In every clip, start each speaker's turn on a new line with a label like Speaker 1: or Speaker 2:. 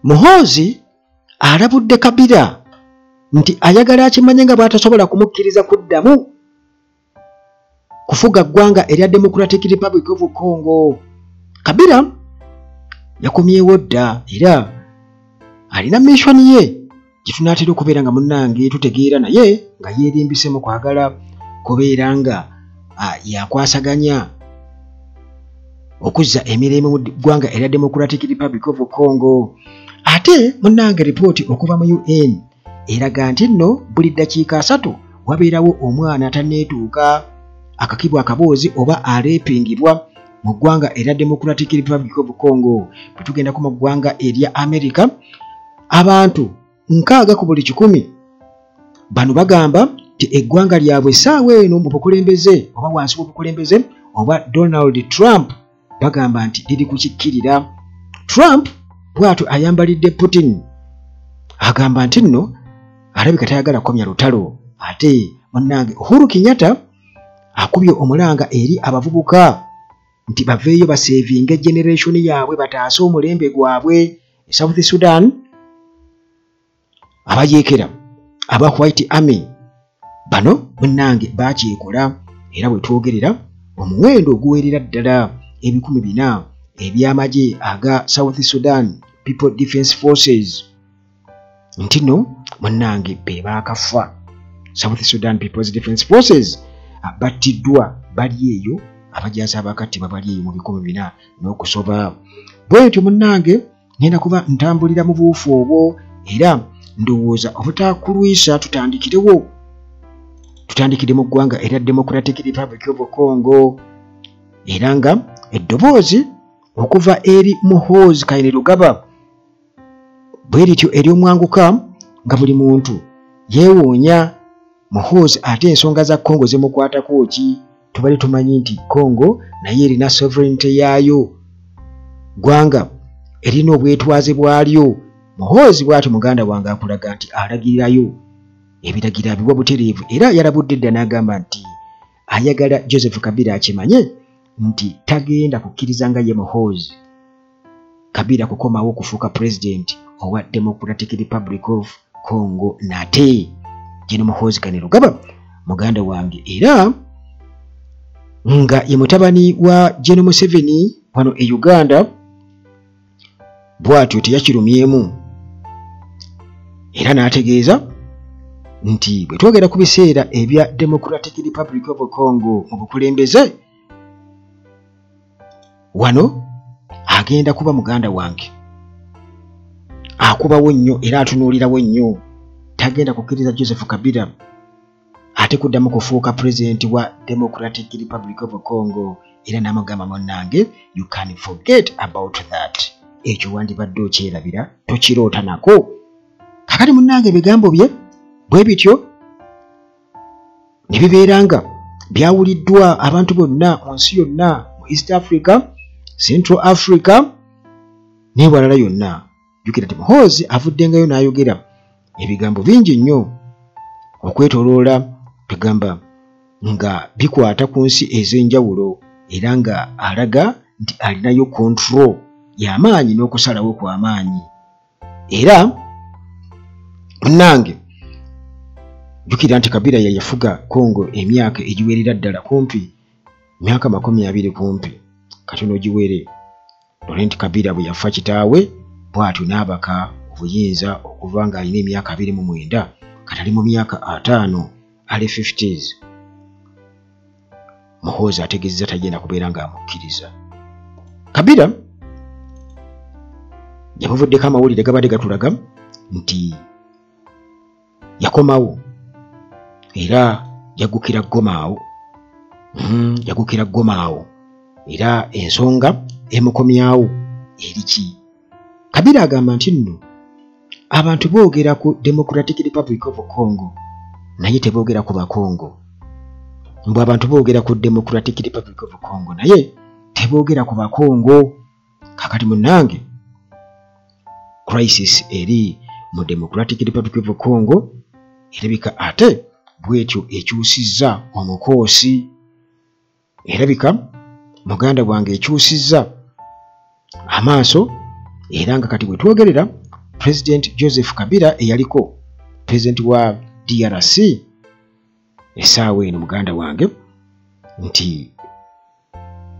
Speaker 1: Muhoozi alabudde Kabila nti ayagala akimanye nga bw'atasobola kumukkiriza kuddamu kufuga ggwanga erya Democratic Republic of Congo. Kabila yakomyewo dda era alina mission ye gitunaatera okubeera nga munnange tutegeera naye nga yeerimbise mu kwagala kubeera nga yakwasaganya okuzza emirembe mu ggwanga erya Democratic Republic of Congo. Ate munnange ripooti okuva mu UN eraga nti nno buli ddakiika 3 wabeerawo omwana atanneetuuka akakibwa akaboozi oba areepingibwa mu ggwanga erya Democratic Republic of Congo. Bwe tugendako mu ggwanga erya America, abantu 6 ku buli 100 bano bagamba nti eggwanga lyabwe essaawa eno mu bukulembeze oba wansi w'obukulembeze oba Donald Trump bagamba nti liri kukikkirira. Trump bw'atyo ayambalidde Putin agamba nti nno alabika tayagala kukomya lutalo. Ate munnange Uhuru Kenyatta akubye omulanga eri abavubuka nti baveeyo baseevinga generation yaabwe bataase omulembe gwabwe. South Sudan abayeekera aba White Army bano munnange bakyekola era bwe twogerera omuwendo oguwerera ddala 400 ebyamagye aga South Sudan People Defense Forces nti no munnange be baakafa. South Sudan People's Defense Forces battiddwa bali eyo abajaasi abakattiba bali eyo mu 400 n'okusoba. Bwetyo munnange ngenda kuba ntambulira mu buufu obwo era ndowooza obutakulwisa tutandikire mu ggwanga erya Democratic Republic of Congo era nga eddoboozi okuva eri Muhoozi Kainerugaba bwe lityo ery'omwanguka nga buli muntu yeewuunya Muhoozi ate ensonga za Congo zimukwatako ki. Tubale tumanyi nti Congo naye erina sovereignty yaayo, ggwanga erina obwetwaze bwalyo. Muhoozi bw'atyo muganda wange akulaga nti alagirirayo ebiragira biwa butereevu era yalabudde dda n'agamba nti ayagala Joseph Kabila akimanye nti tagenda kukkiriza nga ye Muhoozi Kabila kukomawo okufuuka president owa Democratic Republic of Congo nate Jeno Muhoozi Kainerugaba muganda wange era nga ye mutabani wa Jeno Museveni wano e Uganda bw'atyo teyakirumyemu era n'ategeeza nti bwe twogera ku biseera ebya Democratic Republic of Congo mu bukulembeze wano agenda kuba muganda wange akubawo nnyo era atunuulirawo nnyo. Tagenda kukkiriza Joseph Kabila ate kuddamu kufuuka president wa Democratic Republic of Congo era n'amagamba munnange you can forget about that. Ekyo wandibadde okyerabira tokiroota nako. Kakati munnange ebigambo bye bwe bityo ne bibeeranga byawuliddwa abantu bonna mu nsi yonna mu East Africa, Central Africa n'ewalala yonna. Jjukira nti Muhoozi avuddengayo n'ayogera ebigambo bingi nnyo okwetooloola tugamba nga bikwata ku nsi ez'enjawulo era nga alaga nti alinayo control y'amaanyi n'okusalawo kw'amaanyi. Era munnange jjukira nti Kabila yafuga Congo emyaka egiwerera ddala kumpi myaka 20 kumpi katono ogiwere. Laurent Kabila bwe yafa kitaawe bw'atyo n'abaka obuyinza okuva nga alina emyaka 29 kati ali mu myaka 5 ali 50s. Muhoozi ategeezezza tagenda kubeera ng'amukkiriza. Kabila yamuvuddeko amawulire gabadde gatulaga nti yakomawo era yaggukira Gomaawo era ensonga emukomyawo eri ki. Kabila agamba nti nno abantu boogera ku Democratic Republic of Congo naye teboogera ku Bakongo. Mbwe abantu boogera ku Democratic Republic of Congo naye teboogera ku Bakongo. Kakati munnange crisis eri mu Democratic Republic of Congo erabika ate bwetyo ekyusizza omukoosi. Erabika muganda wange ekyusizza amaaso era nga kati bwe twogerera President Joseph Kabila eyaliko president wa DRC essaawa eno muganda wange nti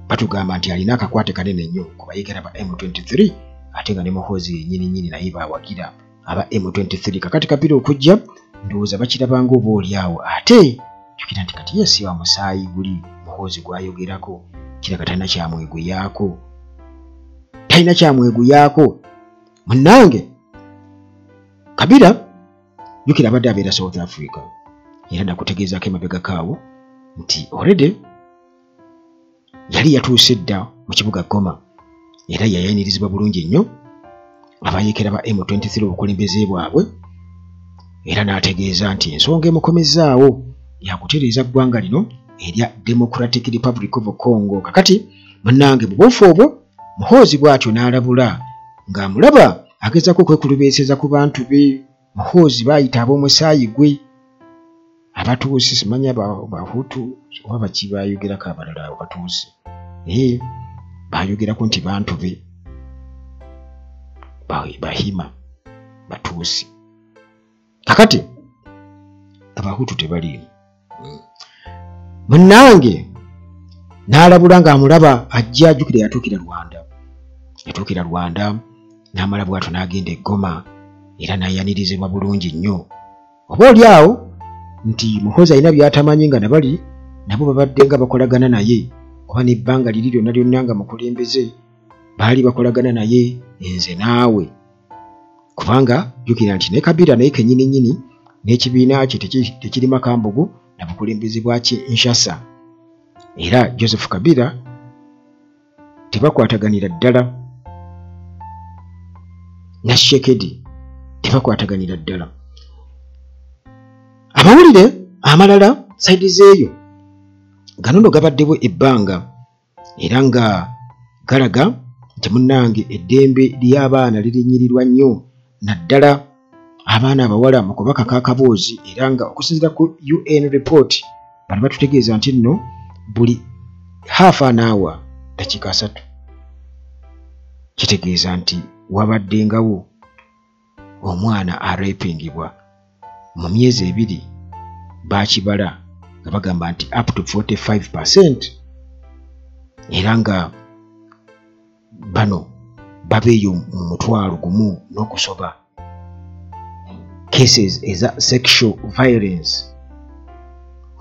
Speaker 1: batugamba nti alina akakwate kanene nnyo ku bayigira ba M23 ate nga ne Muhoozi yennyini naye baawagira aba M23 kakati Kabila okujja ndowooza bakirabanga oba oliawo ate jjukira nti kati yesiba musaayi guli Muhoozi gwayogerako kiraga talina kyamweguyaako munnange Kabila jjukira abadde abeera South Africa era nakutegeezako emabega kaawo nti already yali yatuuse dda mu kibuga Goma era yayanirizibwa bulungi nnyo abayeekera ba M23 obukulembeze bwabwe era n'ategeeza nti ensonga emukomezaawo yakutereeza ggwanga lino erya Democratic Republic of Congo. Kakati munnange bubuufu obwo Muhoozi bw'atyo n'alabula ng'amulaba agezaako okwekulubeeseza ku bantu be. Muhoozi baayita ab'omusaayi gwe abatuusi simanya bahutu oba baki baayogerako abalala abo batuusi baayogerako nti bantu be bahima batuusi. Kakati abahutu tebaliimu. Munnange n'alabula ng'amulaba ajja ajjukira yatuukira Rwanda n'amala bw'atyo n'agenda e Goma era n'ayanirizibwa bulungi nnyo. Oba oli awo nti Muhoozi alina by'atamanyi nga nabali nabo babadde nga bakolagana naye oba n'ebbanga liri lyonna lyonna nga mukulembeze baali bakolagana naye nze naawe, kubanga jjukira nti ne Kabila naye kennyini n'ekibiina kye tekiri makambugu na bukulembeze bwa Kinshasa era Joseph Kabila tebakwataganira ddala na Tshisekedi tebakwataganira ddala. Amawulire amalala saidi zeeyo ganono gabaddewo ebbanga era nga galaga nti munnange eddembe ly'abaana lirinnyirirwa nnyo naddala abaana abawala mu kubakaka akaboozi era nga okusinziira ku UN report bano batutegeeza nti nno buli half an hour dakiika 3 kitegeeza nti wabaddengawo omwana arapingibwa mu myezi 2 bakibala nga bagamba nti up to 45% era nga bano babeeyo mu mutwalo gumu n'okusoba cases eza sexual violence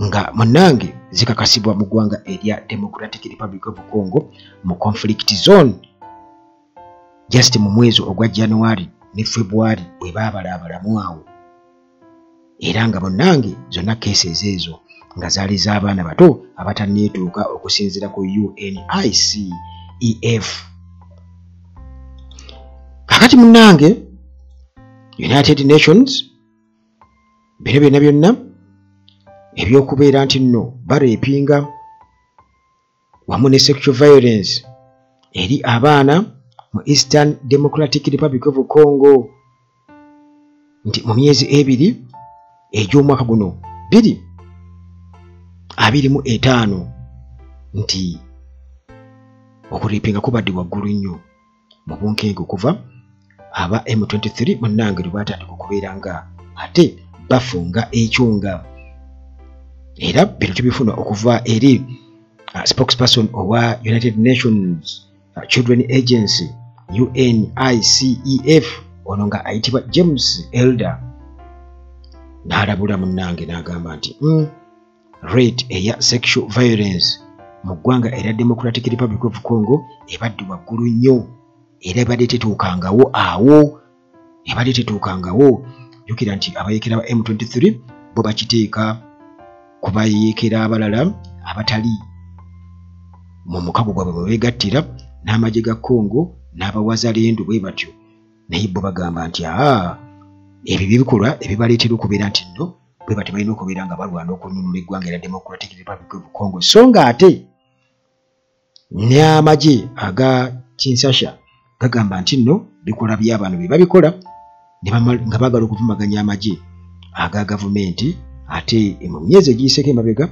Speaker 1: nga munnange zikakasibwa mu ggwanga erya Democratic Republic of Congo mu conflict zone just mu mwezi ogwa January ne February bwe baabala abalamu awo era nga munnange zonna cases ezo nga zaali z'abaana bato abatanneetuuka okusinziira ku UNICEF. Kakati munnange United Nations bino byonna ebyokubeera nti nno bareepinga wamu ne sexual violence eri abaana mu Eastern Democratic Republic of Congo nti mu myezi 2 egy'omwaka guno 2025 nti okureepinga kubadde waggulu nnyo mu bunkenke okuva aba M23 munnange lwe batandika okubeera nga ate bafunga ekyunga era bino tubifuna okuva eri spokesperson owa United Nations Children Agency UNICEF ono nga ayitibwa James Elder n'alabula munnange n'agamba nti rate eya sexual violence mu ggwanga erya Democratic Republic of Congo ebadde waggulu nnyo era ebadde tetuukangawo jjukira nti abayeekera ba M23 bo bakiteeka ku bayeekera abalala abatali mu mukago gwabwe bwe beegattira n'amagye ga Congo n'abawazalendo bwe batyo naye bo bagamba nti ebyo bikolwa ebibaleetera okubeera nti nno bwe batyo balina okubeera nga balwana okununula eggwanga erya Democratic Republic of Congo so nga ate n'amagye aga Kinshasa gagamba nti nno bikola by'abantu bye babikola nga baagala okuvumaganya amagye aga gavumenti ate mu myezi egiyiseeko emabega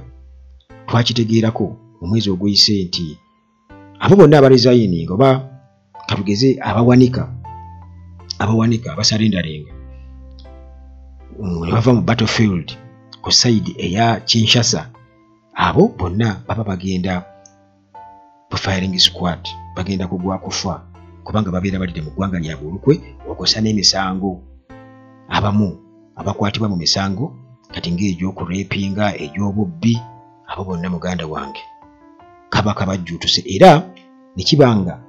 Speaker 1: twakitegeerako mu mwezi oguyise nti abo bonna abalizayininga oba katugeze abawanika abawanika abasarendarenga ne bava mu battlefield ku side eya Kinshasa, abo bonna baba bagenda bu firing squad, bagenda kugwa kufa kubanga babeera balide mu ggwanga lyabwe olukwe okusa n'emisango. Abamu abakwatibwa mu misango kati ng'egy'okurepinga, egy'obubbi, abo bonna muganda wange kabaka bajjuutuse, era ne kibanga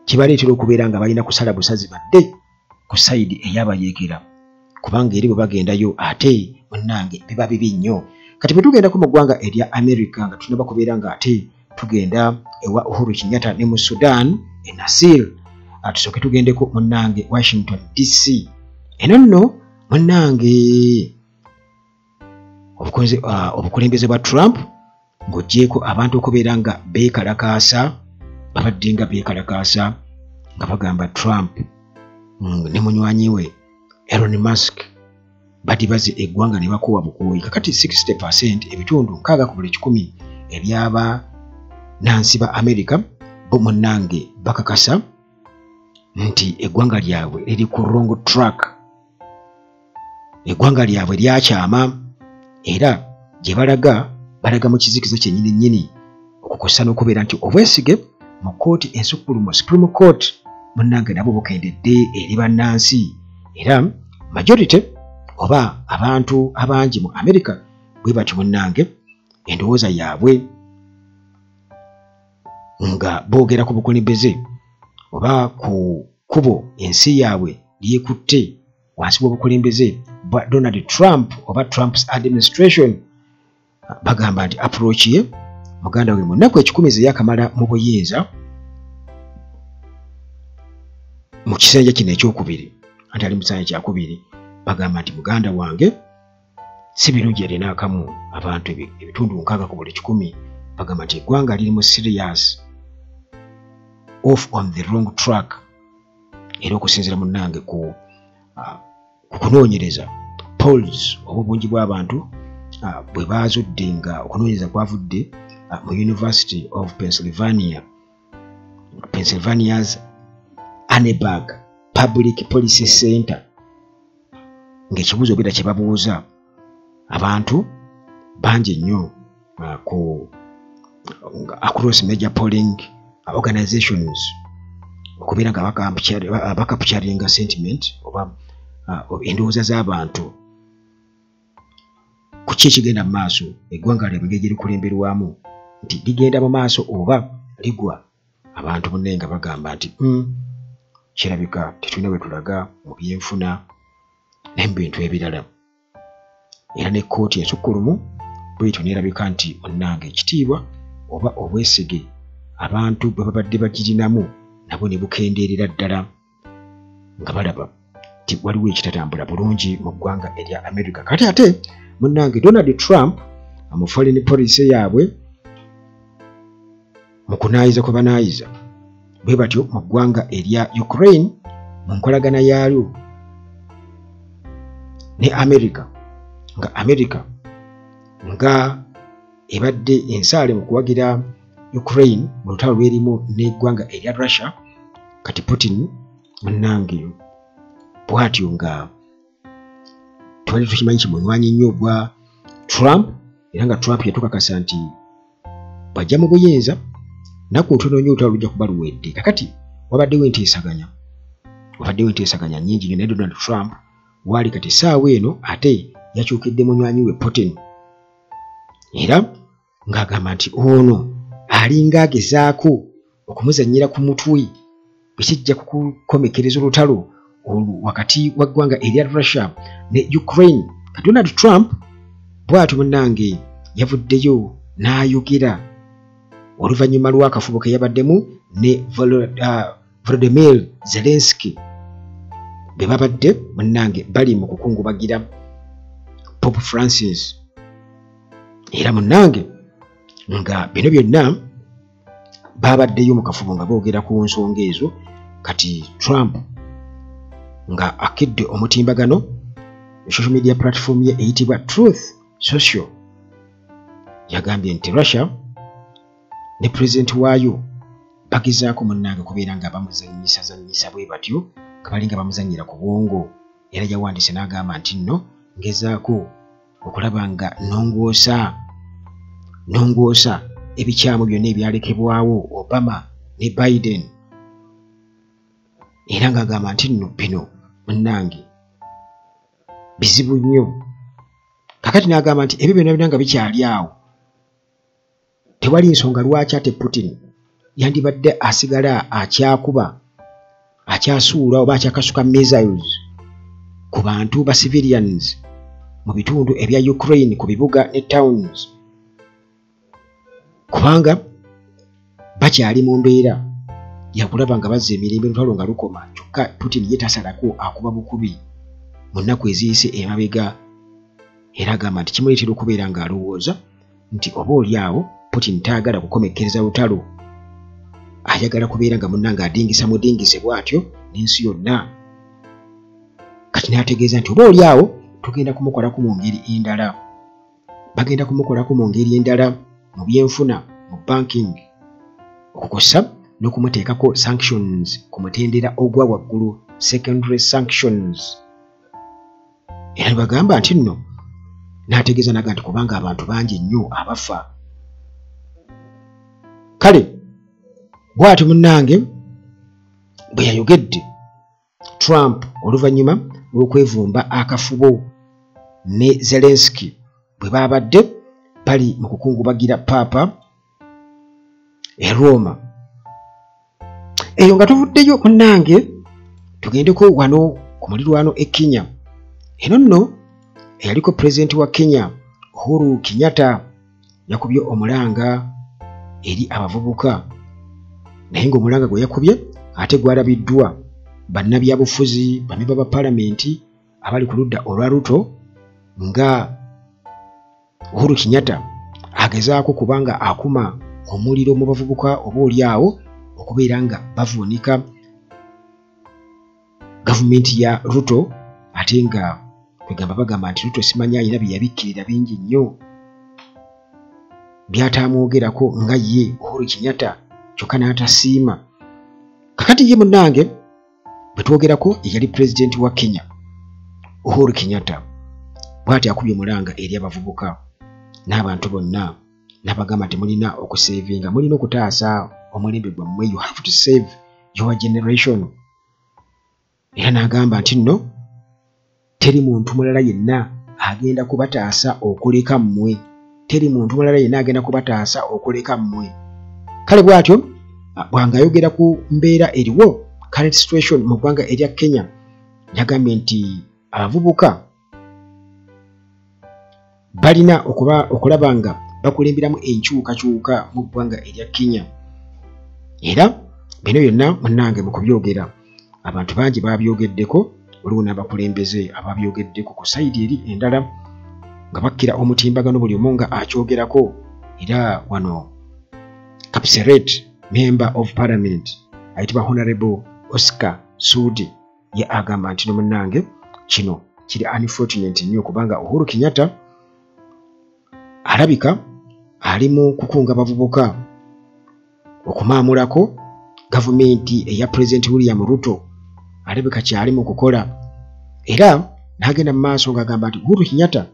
Speaker 1: kibaleetera okubeera nga balina kusala busazi badde ku sayidi ey'abayeekera, kubanga eri bwe bagendayo ate munnange biba bibi nnyo. Kati bwe tugendako mu ggwanga erya America nga tunaba kubeera nga ate tugenda ewa Uhuru Kenyatta ne mu Sudan e Nasir, tusooke tugendeko munnange Washington DC. Eno nno munnange obukulembeze bwa Trump ng'oggyeko abantu okubeera nga beekalakaasa, babadde nga beekalakaasa nga bagamba Trump ne munywanyi we Elon Musk badibaze eggwanga ne bakuwa bukuuyi. Kakati 60% ebitundu 60 ebyaba nansi ba America bo munnange bakakasa nti eggwanga lyabwe liri ku wrong track, eggwanga lyabwe lyakyama, era gye balaga mu kizikiza kyennyini nnyini okukosa n'okubeera nti obwesige mu kkooti ensukkulumu Supreme Court munnange nabo bukendedde eri bannansi, era majority oba abantu abangi mu America bwe batyo munnange endowooza yaabwe nga boogera ku bukulembeze oba ku kubo ensi yaabwe lyekutte wansi w'obukulembeze bwa Donald Trump oba Trump's administration, bagamba nti approach ye muganda we mu nnaku 10 eyakamala mu buyinza mu kisanja kino ekyokubiri, anti ali mu kisanja kyakubiri, bagamba nti muganda wange si birungi erina akamu abantu ebitundu 60 bagamba nti eggwanga liri mu serious off on the wrong track, era okusinziira munnange ku kunoonyereza polls obungi bw'abantu bwe baazudde nga okunoonyereza kwavudde mu University of Pennsylvania's Annenberg Public Policy Center, ng'ekibuuzo obeera kye babuuza abantu bangi nnyo across major polling organizations okubeera nga bakapturinga sentiment oba endowooza z'abantu ku ki ekigenda mu maaso, eggwanga lyabwe ngeri likulemberwamu nti ligenda mu maaso oba ligwa. Abantu bonna nga bagamba nti kirabika tetulina we tulaga mu byenfuna ne mu bintu ebirala, era ne kkooti ensukkulumu bwetyo neerabika nti munnange ekitiibwa oba obwesige abantu bwe babadde bagirinamu nabo ne bukendeerera ddala nga balaba nti waliwo ekitatambula bulungi mu ggwanga erya America. Kati ate munnange Donald Trump mu foreign policy yaabwe mu kunaayiza kwe banaayiza bwe batyo mu ggwanga erya Ukraine mu nkolagana yaalyo ne America, nga America nga ebadde ensaale mu kuwagira Ukraine mu lutalo lwerimu n'eggwanga erya Russia. Kati Putin munnange bw'atyo nga twali tukimanyi kimunywanyi nnyo gwa Trump, era nga Trump yatukakasa nti bw'ajja mu buyinza naku ntono nnyo olutalo lujja kuba luwedde. Kakati wabaddewo enteesaganya nnyingi nnyo ne Donald Trump waali kati essaawa eno ate yakyukidde munywanyi we Putin, era ng'agamba nti ono alinga agezaako okumuzannyira ku mutwe bwe kijja kukomekereza olutalo wakati wa ggwanga erya Russia ne Ukraine. Donald Trump bw'atyo munnange yavuddeyo n'ayogera oluvannyuma lw'akafubo ke yabaddemu ne Volodymyr Zelensky be babadde munnange bali mu kukungubagira Pope Francis, era munnange nga bino byonna babaddeyo mu kafubo nga boogera ku nsonga ezo. Kati Trump nga akedde omutimbagano social media platform ye eyitibwa Truth Social, yagambye nti Russia ne president waayo bagezaako munnange kubeera nga bamuzannyisa bwe batyo kabalinga bamuzanyira ku bwongo era yawandiise n'agamba nti nno ngezaako okulaba nga nongoosa ebikyamu byonna ebyalekebwawo Obama ne Biden era ng'agamba nti nno bino munnange bizibu nnyo. Kakati n'agamba nti ebyo byonna bina nga bikyali awo tewali nsonga lwaki ate Putin yandibadde asigala akyasuula oba akyakasuka missiles ku bantu ba civilians mu bitundu ebya Ukraine ku bibuga ne towns, kubanga bakyali mu mbeera yakulaba nga bazza emirembe lutalo nga lukoma, kyokka Putin ye tasalako akuba bukubi mu nnaku eziyise emabega era agamba nti kimuleetera okubeera ng'alowooza nti oba oliawo Putin taagala kukomekkereza lutalo, ayagala kubeera nga munnange adingisa mudingise bw'atyo n'ensi yonna. Kati n'ategeeza nti oba oliawo tugenda kumukolako mu ngeri endala, bagenda kumukolako mu ngeri endala mu byenfuna, mu banking, okukosa n'okumuteekako sanctions ku mutendera ogwa waggulu, secondary sanctions. Era bagamba nti nno n'ategeeza naga nti kubanga abantu bangi nnyo abafa. Kale bw'ati munnange bwe yayogedde Trump oluvannyuma lw'okwevumba akafubo ne Zelensky bwe baabadde bali mu kukungubagira Paapa e Roma. Eyo nga tuvuddeyo munnange tugendeko wano ku mulirwano e Kenya. Eno nno eyaliko pulezidenti wa Kenya Uhuru Kenyatta yakubye omulanga eri abavubuka, naye ng'omulanga gwe yakubye ate gwalabiddwa bannabyabufuzi, bamemba ba paalamenti abali ku ludda olwa Ruto, nga Uhuru Kenyatta agezaako kubanga akuma omuliro mu bavubuka oba oliawo okubeera nga bavuunika gavumenti ya Ruto, ate nga kwegamba bagamba nti Ruto simanya alina bye yabikkirira bingi nnyo byatamwogerako nga ye Uhuru Kenyatta, kyokka n'atasiima. Kakati ye munnange bwe twogerako eyali pulezidenti wa Kenya Uhuru Kenyatta bw'ati akubye omulanga eri abavubuka n'abantu bonna n'abagamba nti mulina okuseevinga, mulina okutaasa omulembe gwammwe, you have to save your generation. Era n'agamba nti nno teri muntu mulala yenna agenda kubataasa okuleka mmwe, teri muntu mulala yenna agenda kubataasa okuleka mmwe. Kale bw'atyo bw'angayogera ku mbeera eriwo current situation mu ggwanga erya Kenya, yagambye nti abavubuka balina okulaba nga bakulemberamu enkyukakyuka mu ggwanga erya Kenya. Era bino byonna munnange mu kubyogera abantu bangi babyogeddeko, waliwo n'abakulembeze ababyogeddeko ku sayidi eri endala nga bakkira omutimbagano buli omu nga akyogerako. Era wano Kapseret member of parliament ayitibwa Honorable Oscar Sudi ye agamba nti no munnange kino kiri unfortunate nnyo kubanga Uhuru Kenyatta alabika ali mu kukunga bavubuka okumaamulako gavumenti eya President William Ruto, alabika kyali mu kukola. Era n'agenda mu maaso ng'agamba nti Uhuru Kenyatta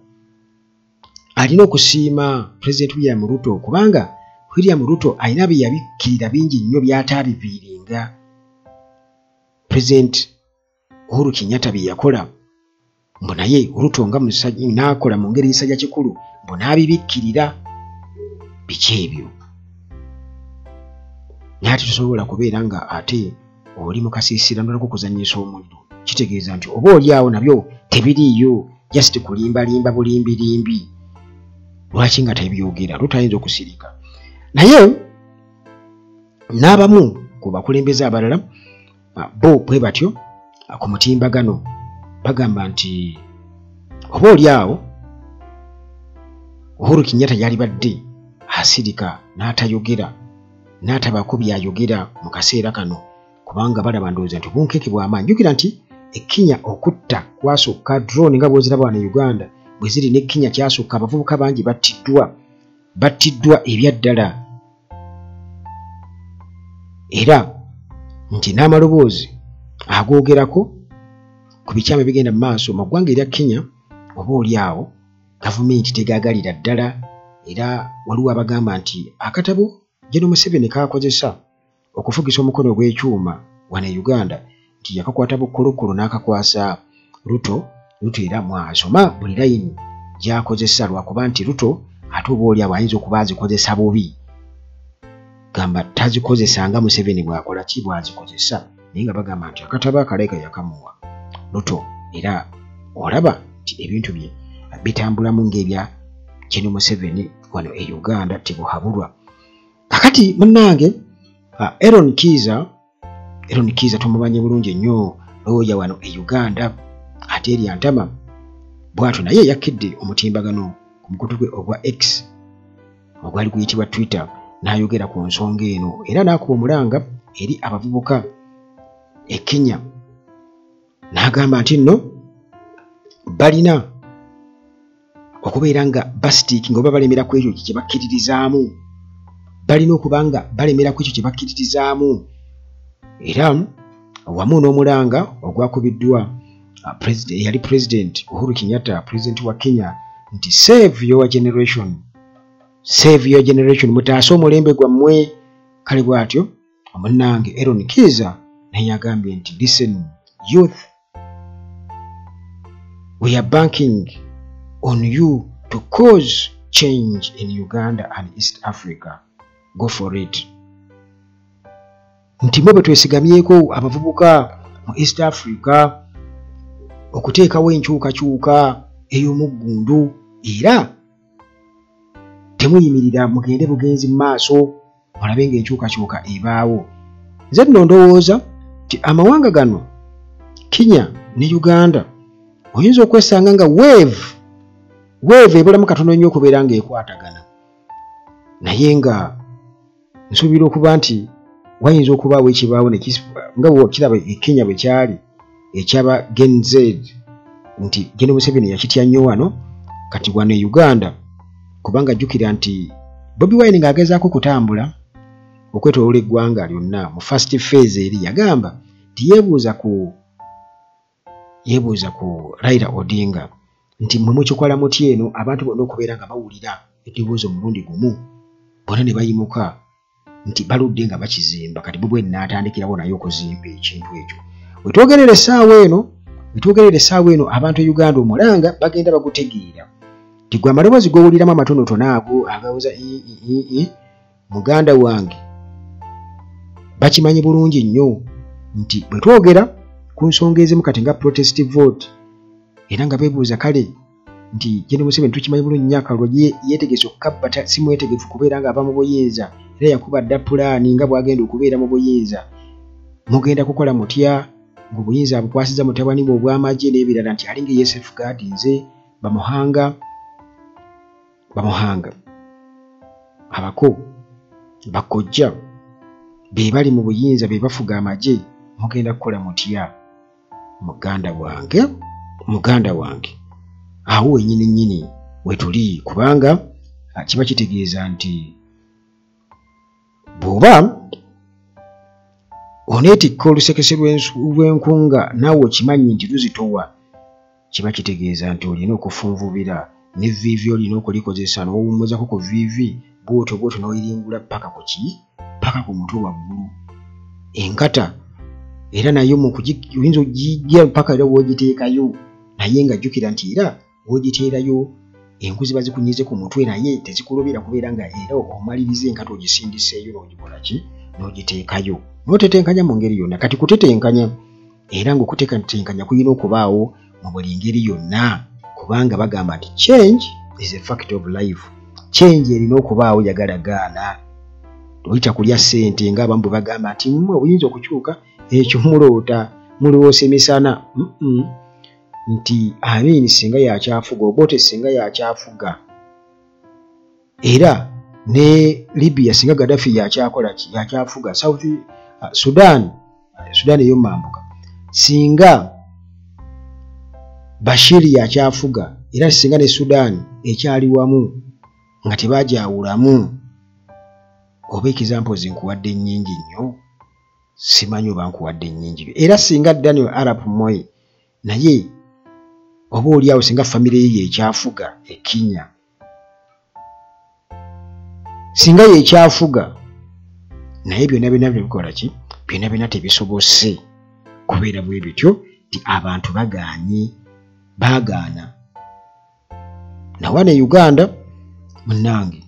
Speaker 1: alina okusiima President William Ruto kubanga William Ruto alina bye yabikkirira bingi nnyo by'ataabiviiringa. President Uhuru Kenyatta bye yakola mbu naye Ruto nga n'akola mu ngeri y'isajja kikulu mbu n'abibikkirira. Biki ebyo? Naate tusobola kubeera nga ate oli mu kasiisira ndalako kuzannyisa omuliro, kitegeeza nti oba oliawo nabyo tebiriiyo, just kulimbalimba bulimbirimbi. Lwaki nga tebyogera? Lutayinza okusirika. Naye n'abamu ku bakulembeze abalala bo bwe batyo ku mutimbagano bagamba nti oba oliawo Uhuru Kenyatta yalibadde asirika n'atayogera n'atabako byayogera mu kaseera kano kubanga balaba ndowooza nti obunkeke bw'amaanyi. Jjukira nti Kenya okutta kwasukka drone nga bw'oziraba wano Uganda bwe ziri ne Kenya kyasukka, abavubuka bangi battiddwa ebyaddala. Era nti n'amaloboozi agoogerako ku bikyama bigenda mu maaso mu ggwanga erya Kenya. Oba oli awo gavumenti tegaagalira ddala, era waliwo abagamba nti akatabo General Museveni kaakozesa okufugisa omukono gw'ekyuma wano e Uganda nti yakakwata bukkolokolo n'akakwasa Ruto era mwasoma buli layini gy'akozesa, lwakuba nti Ruto ate oba oli awo ayinza okuba azikozesa bubi. Gamba tazikozesa nga Museveni bw'akola ki bw'azikozesa, naye nga bagamba nti akatabo akaleega yakamuwa Ruto, era olaba nti ebintu bye bitambulamu ng'ebya General Museveni wano e Uganda tebuhabulwa. Kakati munnange Aaron Kiiza tumumanyi bulungi nnyo, looya wano e Uganda ate eri Antama bw'atyo naye yakidde omutimbagano ku mukutu gwe ogwa X ogwali guyitibwa Twitter, n'ayogera ku nsonga eno era n'akuba omulanga eri abavubuka e Kenya, n'agamba nti nno balina okubeera nga basitiikinga oba balemera ku ekyo kye bakkiririzaamu, balina okuba nga balemera ku ekyo kye bakkiririzaamu. Era wamu n'omulanga ogwakubiddwa yali President Uhuru Kenyatta, President wa Kenya, nti save your generation, mutaase omulembe gwammwe. Kale bw'atyo omunnange Aaron Kiiza naye yagambye nti listen youth, we are banking on you to cause change in Uganda and East Africa. Go for it. Nti mwe twesigamyeko abavubuka mu East Africa okuteekawo enkyukakyuka ey'omuggundu, era temuyimirira mugende bugenzi mu maaso mulabe ng'enkyukakyuka ebaawo. Nze nno ndowooza nti amawanga gano Kenya ne Uganda oyinza okwesanga nga wave ebulamu katono nnyo okubeera ng'ekwatagana, naye nga nsuubira okuba nti wayinza okubaawo ekibaawo nga kiraba e Kenya bwe kyali ekyaba Gen Z, nti General Museveni yakitya nnyo wano, kati wano e Uganda kubanga jjukira nti Bobi Wine ng'agezaako kutambula okwetoloola eggwanga lyonna mu first phase eri, yagamba nti yeebuuza ku Raila Odinga nti mwe mukikola muti eno abantu bonna okubeera nga bawulira eddoboozi omulundi gumu, bonna ne bayimuka nti baludde nga bakizimba. Kati Bobi Wine n'atandikirawo naye okuzimba ekintu ekyo. Wetwogerera essaawa eno abantu e Uganda omulanga bagenda bagutegeera nti gwe amaloboozi g'owuliramu amatonotono ago agawuza muganda wange bakimanyi bulungi nnyo nti bwe twogera ku nsonga ezimu kati nga protest vote, era nga beebuuza kale nti General Museveni tukimanyi bulungi nnyo akalwa yeetegese okukabbata si mwetegefu kubeera ng'ava mu buyinza, era yakuba dda pulaani nga bw'agenda okubeera mu buyinza. Mugenda kukola mutya ng'obuyinza abukwasiza mutabani mu obw'amagye n'ebirala, nti alinga Yosef Gadi nze bamuhanga abako bakojja be bali mu buyinza be bafuga amagye. Mugenda kukola mutya muganda wange awo wennyini wetuli, kubanga kiba kitegeeza nti bw'oba oneetikka olusekese lw'enkunga naawe okimanyi nti luzitowa, kiba kitegeeza nti olina okufunvubira ne viivi olina okulikozesa n'owummuzako ku viivi bw'otyo n'oyiringula paka ku mutwe waggulu enkata, era nayo oyinza ogijja paka era w'ogiteekayo, naye nga jjukira nti era w'ogiteerayo enku bazikunyize ku mutwe naye tezikulobera kubeera nga era omaliriza enkata ogisindiseeyo n'ogikola ki n'ogiteekayo, n'otetenkanya mu ngeri yonna. Kati kutetenkanya era ng'okutetenkanya kulina okubaawo mu buli ngeri yonna, kubanga bagamba nti change is a fact of life. Change erina okubaawo yagalagaana, oyita kulya ssente ng'abamu bwe bagamba nti mmwe obuyinza okukyuka ekyo mulowoosa emisana nti Amin singa yakyafuga, Obote singa yakyafuga, era ne Libya singa Gaddafi yakyafuga, South Sudan ey'omambuka singa Bashir yakyafuga, era singa ne Sudan ekyali wamu nga tebajawulamu. Oba examples nkuwadde nnyingi nnyo. simanyi oba nkuwadde nnyingi era singa Daniel Arap Moi naye oba oliawo singa famire ye ekyafuga Kenya singa ye ekyafuga naye byonna bikola ki byonna tebisobose kubeera bwe bityo ti abantu baagaana nawane Uganda munnange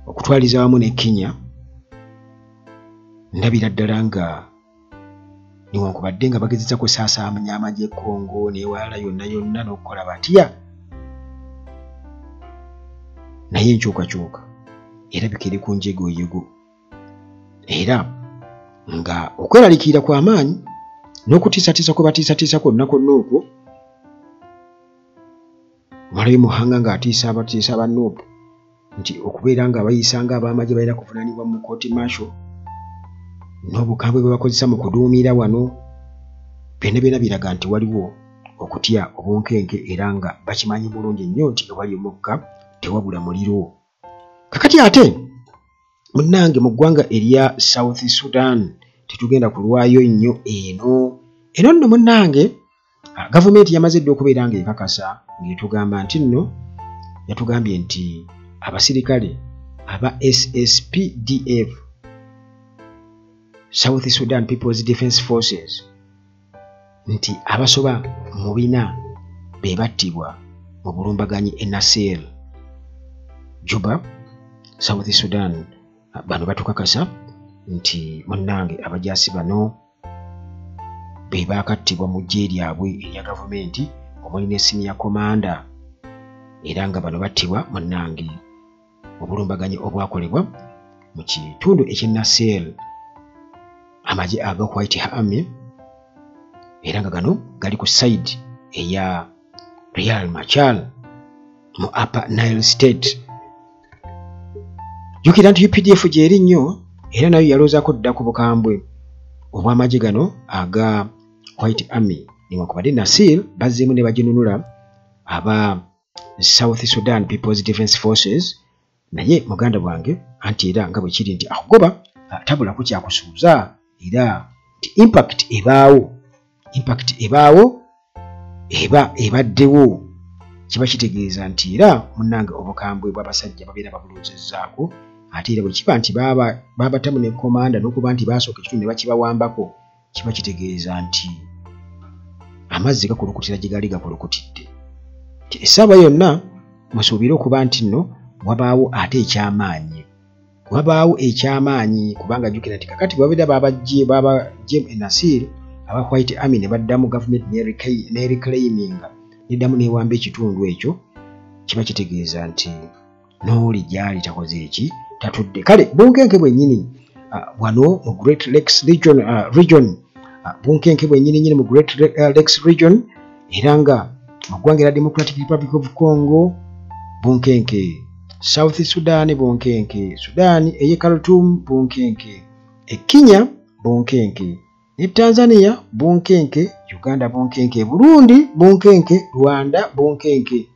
Speaker 1: okutwaliza wamu ne Kenya ndabira ddala nga newankubadde nga bagezeza kusaasaanya amagye Congo newala yonna n'okukola batya naye enkyukakyuka era bikiri ku njegoyego era nga okweraliikirira kw'amaanyi n'okutiisatiisa kwe batiisatiisa kwonna okwo Malawi Muhanga ng'atiisa banno nti okubeera nga abayisanga ab'amagye balina kuvunaanibwa mu kooti martial n'obukambwe bwe bakozesa mu kuduumira wano byonna biraga nti waliwo okutya obunkenke era nga bakimanyi bulungi nnyo nti ewali omukka tewabula muliro. Kakati ate munnange mu ggwanga erya South Sudan tetugenda kulwayo nnyo eno nno munnange gavumenti yamaze dde okubeera nga ekakasa ng'etugamba nti nno yatugambye nti abasirikale aba SSPDF South Sudan People's Defence Forces nti abasoba mu 4 be battibwa mu bulumbaganyi e Nasser Juba South Sudan bano batukakasa nti munnange abajaasi bano be baakattibwa mu ggye lyabwe erya gavumenti omuli ne senior commander era nga bano battibwa munnange obulumbaganyi obwakolebwa mu kitundu eky'e Nasser amagye aga White Army era nga gano gali ku side eya Riek Machar mu Upper Nile State. Jukira nti UPDF gyeri nnyo era nayo yaloozaako dda ku bukambwe obw'amagye gano aga White Army newankubadde Nasir bazzeemu ne baginunula aba South Sudan People's Defence Forces naye muganda bwange anti era nga bwe kiri nti akugoba tabula ku kyakusuuza era nti impact ebaawo ebaddewo kiba kitegeeza nti era munnange obukambwe bw'abasajja babeera babulozezzaako ate era bwe kiba nti babatamu ne komanda n'okuba nti baasooka ekitundu ne bakibawambako kiba kitegeeza nti amazzi gakulukutira gye gaali gakulukutidde. Essaawa yonna musuubire okuba nti nno wabaawo ate ekyamaanyi kubanga jjukira nti kakati babeera babajje e Nasir aba White Army ne baddamu gavumenti nereclaiminga neddamu newamba ekitundu ekyo kiba kitegeeza nti n'oli gyali takoze eki tatudde. Kale bunkenke bwennyini wano mu Great Lakes region bunkenke bwennyini mu Great Lakes region era nga mu ggwanga erya Democratic Republic of Congo bunkenke, South Sudan bunkenke, Sudan ey'e Khartoum bunkenke, Kenya bunkenke, ne Tanzania bunkenke, Uganda bunkenke, Burundi bunkenke, Rwanda bunkenke.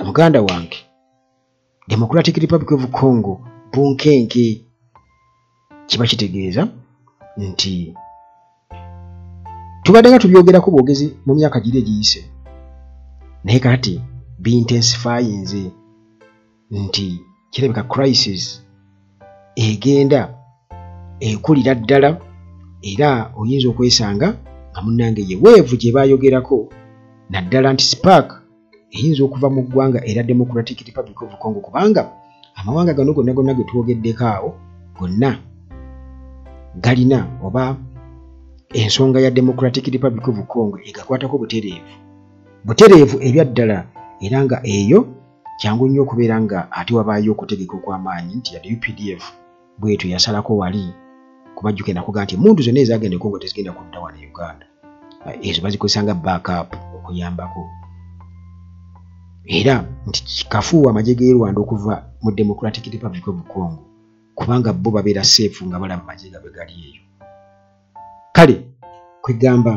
Speaker 1: Muganda wange Democratic Republic of Congo bunkenke. Kiba kitegeeza nti tubadde nga tubyogerako bwogezi mu myaka giri egiyise naye kati biintensifyinze nti kirabika crisis egenda ekulira ddala era oyinza okwesanga nga munnange ye weevu gye baayogerako naddala nti spark eyinza okuva mu ggwanga era Democratic Republic of Congo kubanga amawanga gano gonna ge twogeddeko awo gonna galina oba ensonga ya Democratic Republic of Congo egakwatako butereevu ebya ddala era nga eyo kyangu nnyo okubeera nga ate wabaayo okutegeka okw'amaanyi nti ya UPDF bwetyo yasalako wali kubajjuke nakuga nti emundu zonna ezagenda e Congo tezigenda kudda wano e Uganda ezo bazikozesa nga backup okuyambako era nti kikafuuwa amagye g'e Rwanda okuva mu Democratic Republic of Congo kubanga bo babeera safe nga balaba amagye gabe gali eyo. Kale kwegamba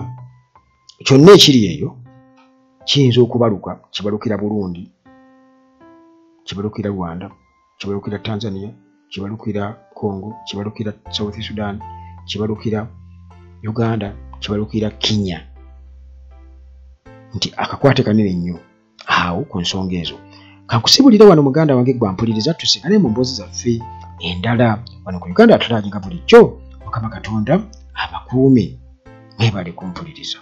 Speaker 1: kyonna ekiri eyo kiyinza okubaluka kibalukira Burundi, kibalukira Rwanda, kibalukira Tanzania, kibalukira Congo, kibalukira South Sudan, kibalukira Uganda, kibalukira Kenya. Nti akakwate kanene nnyo awo ku nsonga ezo. Kankusibulira wano muganda wange gwampuliriza tusigale mu mboozi zaffe endala wano ku Uganda Atulaginga bulijjo. Mukama Katonda abakuume. Mwebale kumpuliriza.